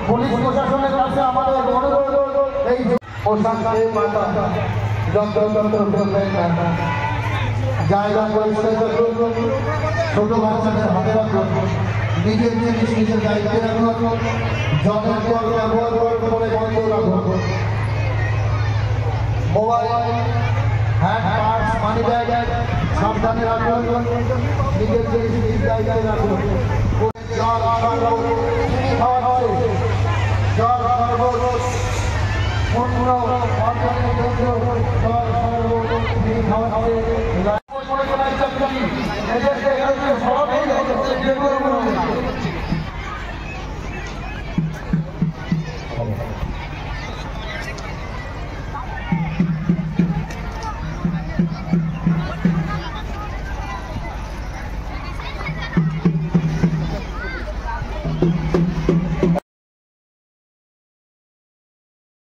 Police প্রশাসনের কাছে আমাদের অনুরোধ, এই পোশাককে মাথা জায়গা পরিষ্কার করুন, ছোট বাচ্চাদের হাতে রাখুন, নিজের জিনিস নিজের দায়িত্বে রাখুন, জলের জল ব্যবহার করে বন্ধ রাখুন, mobile hand purse money bag সাবধানে রাখুন, নিজের জিনিস নিজের দায়িত্বে রাখুন। জল খাওয়াচ্ছে, জল পূর্ণ জল খাওয়াচ্ছে।